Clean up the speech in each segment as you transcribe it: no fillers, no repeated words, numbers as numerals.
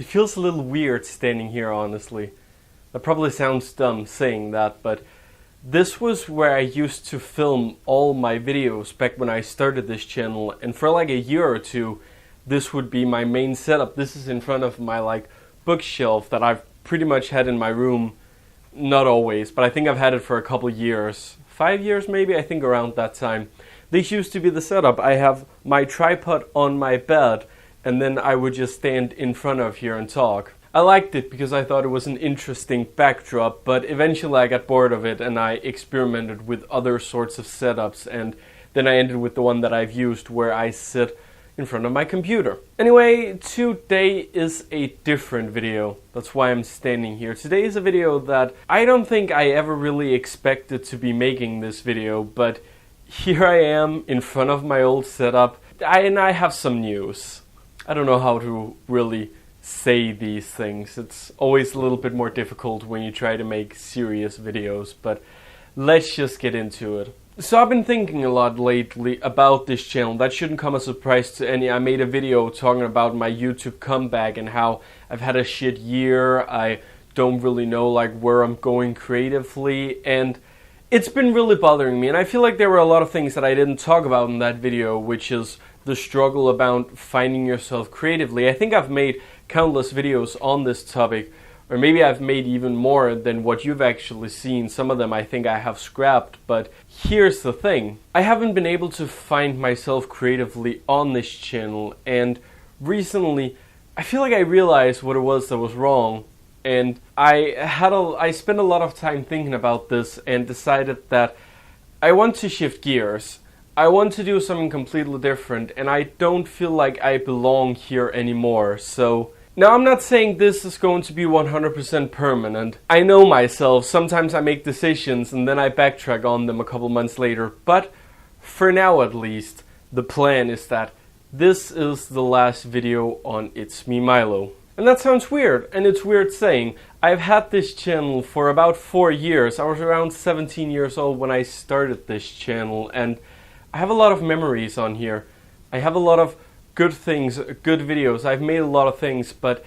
feels a little weird standing here, honestly. That probably sounds dumb saying that, but this was where I used to film all my videos back when I started this channel, and for like a year or two, this would be my main setup. This is in front of my bookshelf that I've pretty much had in my room. Not always, but I think I've had it for a couple years. 5 years maybe, I think around that time. This used to be the setup. I have my tripod on my bed, and then I would just stand in front of here and talk. I liked it because I thought it was an interesting backdrop, but eventually I got bored of it and I experimented with other sorts of setups, and then I ended with the one that I've used where I sit in front of my computer. Anyway, today is a different video. That's why I'm standing here. Today is a video that I don't think I ever really expected to be making this video, but here I am in front of my old setup, and I have some news. I don't know how to really say these things. It's always a little bit more difficult when you try to make serious videos, but let's just get into it. So I've been thinking a lot lately about this channel. That shouldn't come as a surprise to any. I made a video talking about my YouTube comeback and how I've had a shit year. I don't really know where I'm going creatively, and it's been really bothering me. And I feel like there were a lot of things that I didn't talk about in that video, which is the struggle about finding yourself creatively. I think I've made countless videos on this topic, or maybe I've made even more than what you've actually seen. Some of them I think I have scrapped, but here's the thing. I haven't been able to find myself creatively on this channel, and recently I feel like I realized what it was that was wrong, and I spent a lot of time thinking about this and decided that I want to shift gears. I want to do something completely different, and I don't feel like I belong here anymore. So now, I'm not saying this is going to be 100% permanent. I know myself. Sometimes I make decisions and then I backtrack on them a couple months later. But for now at least, the plan is that this is the last video on It's Me Milo. And that sounds weird, and it's weird saying. I've had this channel for about 4 years. I was around 17 years old when I started this channel, and I have a lot of memories on here. I have a lot of good things, good videos. I've made a lot of things, but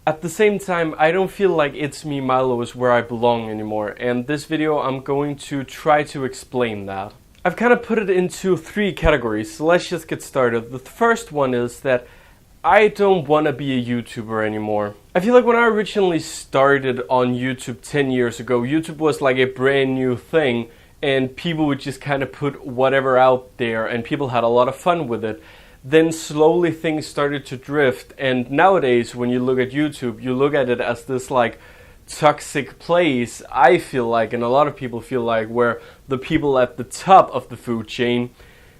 at the same time, I don't feel like It's Me Milo is where I belong anymore. And this video, I'm going to try to explain that. I've kind of put it into 3 categories, so let's just get started. The first one is that I don't want to be a YouTuber anymore. I feel like when I originally started on YouTube 10 years ago, YouTube was like a brand new thing, and people would just kind of put whatever out there, and people had a lot of fun with it. Then slowly things started to drift, and nowadays when you look at YouTube, you look at it as this toxic place, I feel like, and a lot of people feel like, where the people at the top of the food chain,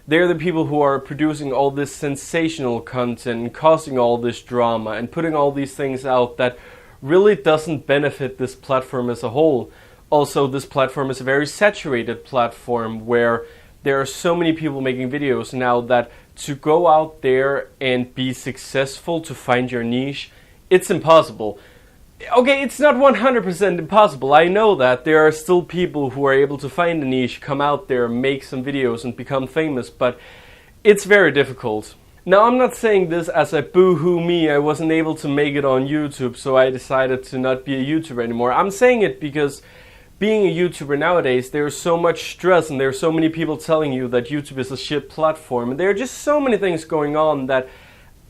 they're the people who are producing all this sensational content and causing all this drama and putting all these things out that really doesn't benefit this platform as a whole. Also, this platform is a very saturated platform where there are so many people making videos now that to go out there and be successful, to find your niche, it's impossible. Okay, it's not 100% impossible. I know that there are still people who are able to find a niche, come out there, make some videos and become famous, but it's very difficult. Now, I'm not saying this as a boo-hoo me, I wasn't able to make it on YouTube, so I decided to not be a YouTuber anymore. I'm saying it because being a YouTuber nowadays, there's so much stress and there's so many people telling you that YouTube is a shit platform, and there are just so many things going on that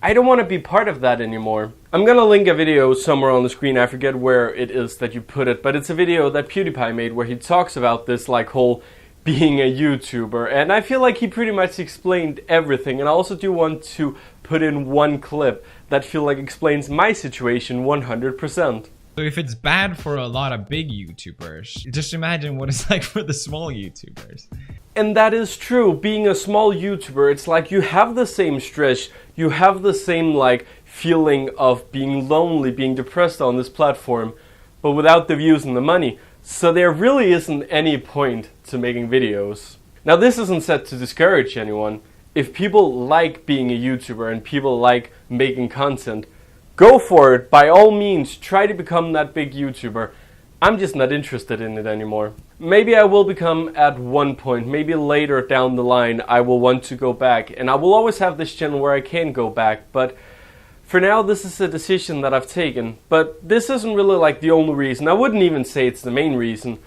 I don't want to be part of that anymore. I'm gonna link a video somewhere on the screen, I forget where it is that you put it, but it's a video that PewDiePie made where he talks about this whole being a YouTuber, and I feel like he pretty much explained everything. And I also do want to put in one clip that feel like explains my situation 100%. So if it's bad for a lot of big YouTubers, just imagine what it's like for the small YouTubers. And that is true. Being a small YouTuber, it's like you have the same stress, you have the same feeling of being lonely, being depressed on this platform, but without the views and the money. So there really isn't any point to making videos. Now, this isn't set to discourage anyone. If people like being a YouTuber and people like making content, go for it. By all means, try to become that big YouTuber. I'm just not interested in it anymore. Maybe I will become at one point, maybe later down the line I will want to go back, and I will always have this channel where I can go back, but For now, this is a decision that I've taken, but this isn't really like the only reason. I wouldn't even say it's the main reason.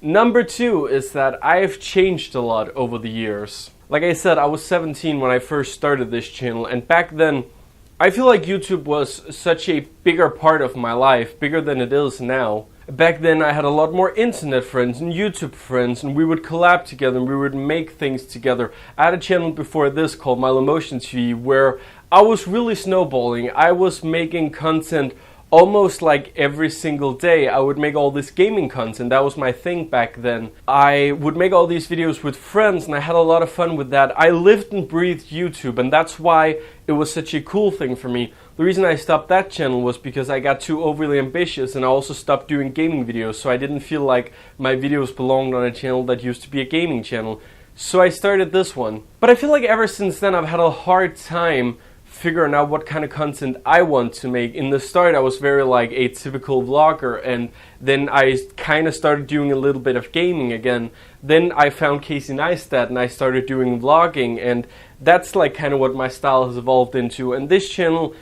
Number 2 is that I've changed a lot over the years. Like I said, I was 17 when I first started this channel, and back then, I feel like YouTube was such a bigger part of my life, bigger than it is now. Back then I had a lot more internet friends and YouTube friends, and we would collab together and we would make things together. I had a channel before this called Milo TV where I was really snowballing. I was making content almost like every single day. I would make all this gaming content. That was my thing back then. I would make all these videos with friends and I had a lot of fun with that. I lived and breathed YouTube, and that's why it was such a cool thing for me. The reason I stopped that channel was because I got too overly ambitious, and I also stopped doing gaming videos, so I didn't feel like my videos belonged on a channel that used to be a gaming channel. So I started this one. But I feel like ever since then I've had a hard time figuring out what kind of content I want to make. In the start I was very like a typical vlogger, and then I kind of started doing a little bit of gaming again. Then I found Casey Neistat and I started doing vlogging, and that's like kind of what my style has evolved into. And this channel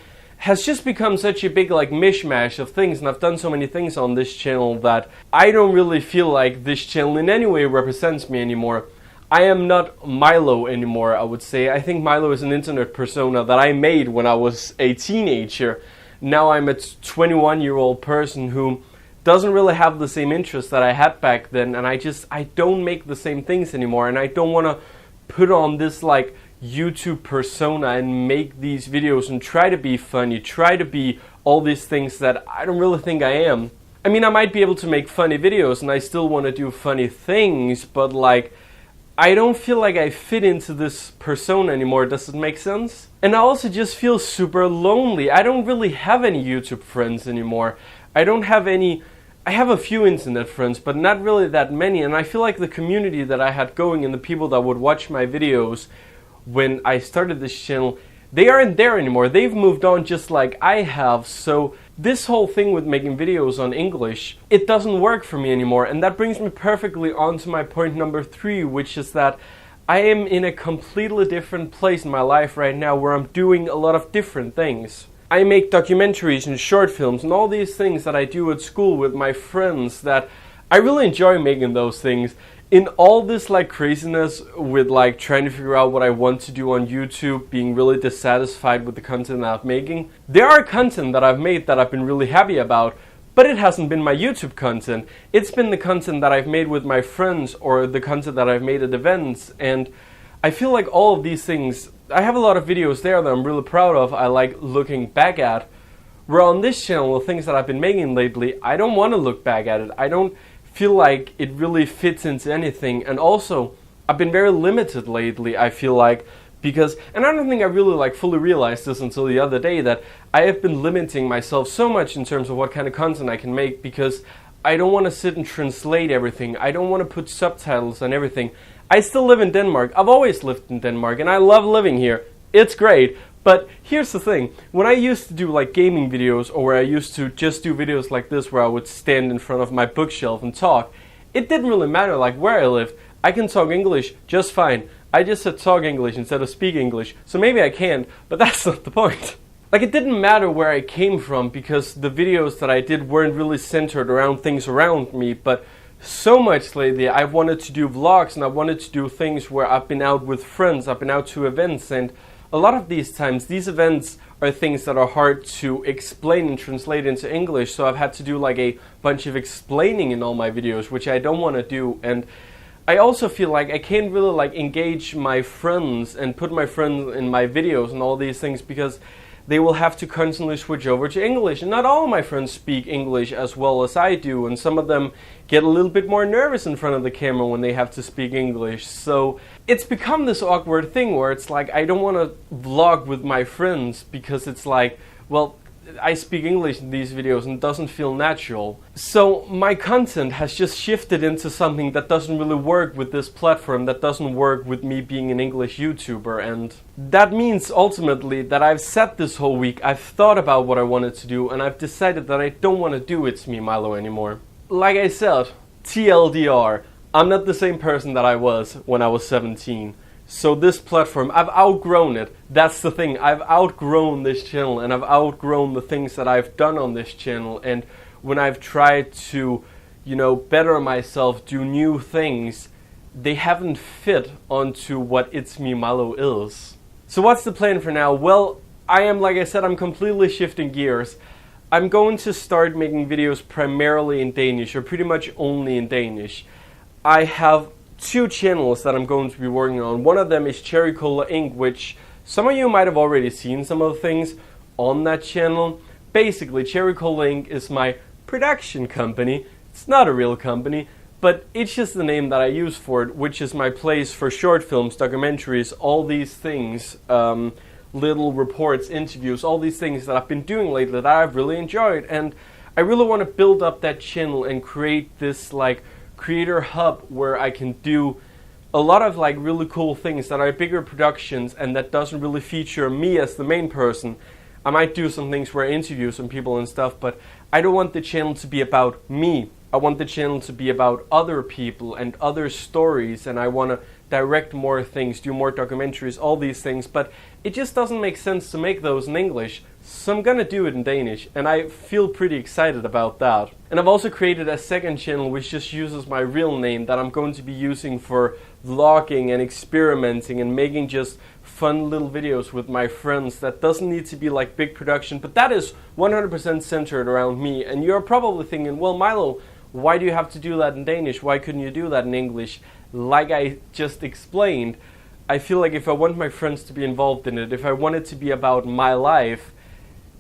has just become such a big like mishmash of things, and I've done so many things on this channel that I don't really feel like this channel in any way represents me anymore. I am not Milo anymore, I would say. I think Milo is an internet persona that I made when I was a teenager. Now I'm a 21-year-old person who doesn't really have the same interests that I had back then, and I don't make the same things anymore, and I don't want to put on this like YouTube persona and make these videos and try to be funny, try to be all these things that I don't really think I am. I mean, I might be able to make funny videos and I still want to do funny things, but like, I don't feel like I fit into this persona anymore. Does it make sense? And I also just feel super lonely. I don't really have any YouTube friends anymore. I have a few internet friends, but not really that many, and I feel like the community that I had going and the people that would watch my videos when I started this channel, they aren't there anymore. They've moved on just like I have. So this whole thing with making videos on English, it doesn't work for me anymore. And that brings me perfectly on to my point number 3, which is that I am in a completely different place in my life right now where I'm doing a lot of different things. I make documentaries and short films and all these things that I do at school with my friends that I really enjoy making those things. In all this like craziness with like trying to figure out what I want to do on YouTube, being really dissatisfied with the content that I'm making, there are content that I've made that I've been really happy about, but it hasn't been my YouTube content. It's been the content that I've made with my friends or the content that I've made at events, and I feel like all of these things, I have a lot of videos there that I'm really proud of, I like looking back at. Where on this channel, the things that I've been making lately, I don't want to look back at it. I don't feel like it really fits into anything, and also I've been very limited lately, I feel like, because, and I don't think I really like fully realized this until the other day, that I have been limiting myself so much in terms of what kind of content I can make, because I don't want to sit and translate everything. I don't want to put subtitles on everything. I still live in Denmark. I've always lived in Denmark and I love living here. It's great. But here's the thing, when I used to do like gaming videos, or where I used to just do videos like this where I would stand in front of my bookshelf and talk, it didn't really matter like where I lived. I can talk English just fine. I just said talk English instead of speak English, so maybe I can, but that's not the point. Like, it didn't matter where I came from because the videos that I did weren't really centered around things around me, but so much lately I've wanted to do vlogs and I wanted to do things where I've been out with friends, I've been out to events, and a lot of these times, these events are things that are hard to explain and translate into English, so I've had to do like a bunch of explaining in all my videos, which I don't want to do. And I also feel like I can't really like engage my friends and put my friends in my videos and all these things because they will have to constantly switch over to English. And not all of my friends speak English as well as I do, and some of them get a little bit more nervous in front of the camera when they have to speak English. So it's become this awkward thing where it's like I don't want to vlog with my friends because it's like, well, I speak English in these videos and it doesn't feel natural. So my content has just shifted into something that doesn't really work with this platform, that doesn't work with me being an English YouTuber, and that means ultimately that I've sat this whole week, I've thought about what I wanted to do, and I've decided that I don't want to do It's Me Milo anymore. Like I said, TLDR, I'm not the same person that I was when I was 17. So this platform, I've outgrown it. That's the thing. I've outgrown this channel, and I've outgrown the things that I've done on this channel. And when I've tried to, better myself, do new things, they haven't fit onto what It's Me Milo is. So what's the plan for now? Well, like I said, I'm completely shifting gears. I'm going to start making videos primarily in Danish, or pretty much only in Danish. I have 2 channels that I'm going to be working on. One of them is Cherry Cola Inc., which some of you might have already seen some of the things on that channel. Basically, Cherry Cola Inc. is my production company. It's not a real company, but it's just the name that I use for it, which is my place for short films, documentaries, all these things, little reports, interviews, all these things that I've been doing lately that I've really enjoyed. And I really want to build up that channel and create this creator hub where I can do a lot of really cool things that are bigger productions and that doesn't really feature me as the main person. I might do some things where I interview some people and stuff, but I don't want the channel to be about me. I want the channel to be about other people and other stories, and I want to direct more things, do more documentaries, all these things, but it just doesn't make sense to make those in English, so I'm gonna do it in Danish, and I feel pretty excited about that. And I've also created a second channel which just uses my real name that I'm going to be using for vlogging and experimenting and making just fun little videos with my friends that doesn't need to be big production, but that is 100% centered around me. And you're probably thinking, well, Milo, why do you have to do that in Danish? Why couldn't you do that in English? Like I just explained, I feel like if I want my friends to be involved in it, if I want it to be about my life,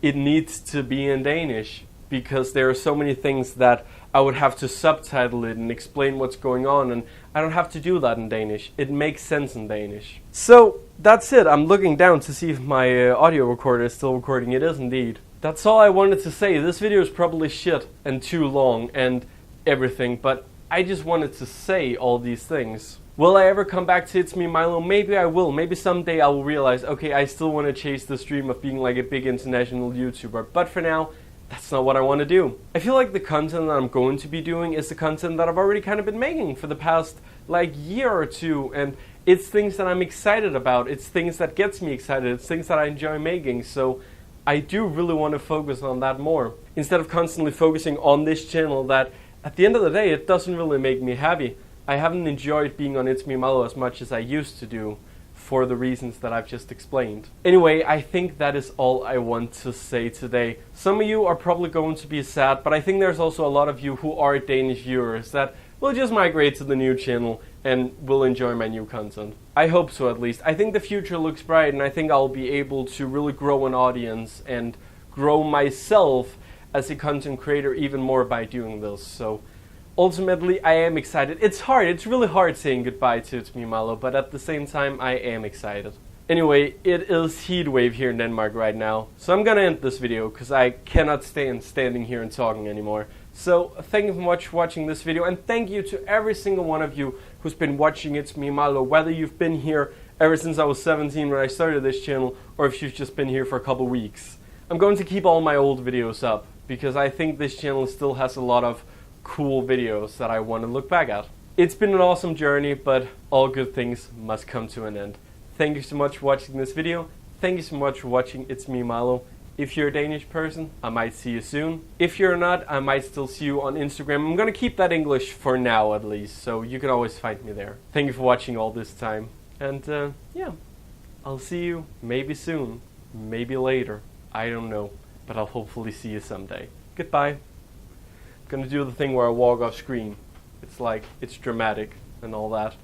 it needs to be in Danish, because there are so many things that I would have to subtitle it and explain what's going on, and I don't have to do that in Danish. It makes sense in Danish. So that's it. I'm looking down to see if my audio recorder is still recording. It is indeed. That's all I wanted to say. This video is probably shit and too long and everything, but I just wanted to say all these things. Will I ever come back to It's Me Milo? Maybe I will. Maybe someday I will realize, okay, I still want to chase this dream of being a big international YouTuber. But for now, that's not what I want to do. I feel like the content that I'm going to be doing is the content that I've already kind of been making for the past year or two, and it's things that I'm excited about. It's things that gets me excited. It's things that I enjoy making. So I do really want to focus on that more, instead of constantly focusing on this channel that at the end of the day, it doesn't really make me happy. I haven't enjoyed being on It's Me Milo as much as I used to do, for the reasons that I've just explained. Anyway, I think that is all I want to say today. Some of you are probably going to be sad, but I think there's also a lot of you who are Danish viewers that will just migrate to the new channel and will enjoy my new content. I hope so, at least. I think the future looks bright, and I think I'll be able to really grow an audience and grow myself as a content creator even more by doing this. So ultimately, I am excited. It's hard. It's really hard saying goodbye to It's Me Milo, but at the same time, I am excited. Anyway, it is heat wave here in Denmark right now, so I'm gonna end this video because I cannot stand standing here and talking anymore. So thank you so much for watching this video, and thank you to every single one of you who's been watching It's Me Milo, whether you've been here ever since I was 17 when I started this channel, or if you've just been here for a couple weeks. I'm going to keep all my old videos up, because I think this channel still has a lot of cool videos that I want to look back at. It's been an awesome journey, but all good things must come to an end. Thank you so much for watching this video. Thank you so much for watching It's Me Milo. If you're a Danish person, I might see you soon. If you're not, I might still see you on Instagram. I'm gonna keep that English for now at least, so you can always find me there. Thank you for watching all this time. And yeah, I'll see you maybe soon, maybe later. I don't know, but I'll hopefully see you someday. Goodbye. I'm gonna do the thing where I walk off screen. It's dramatic and all that.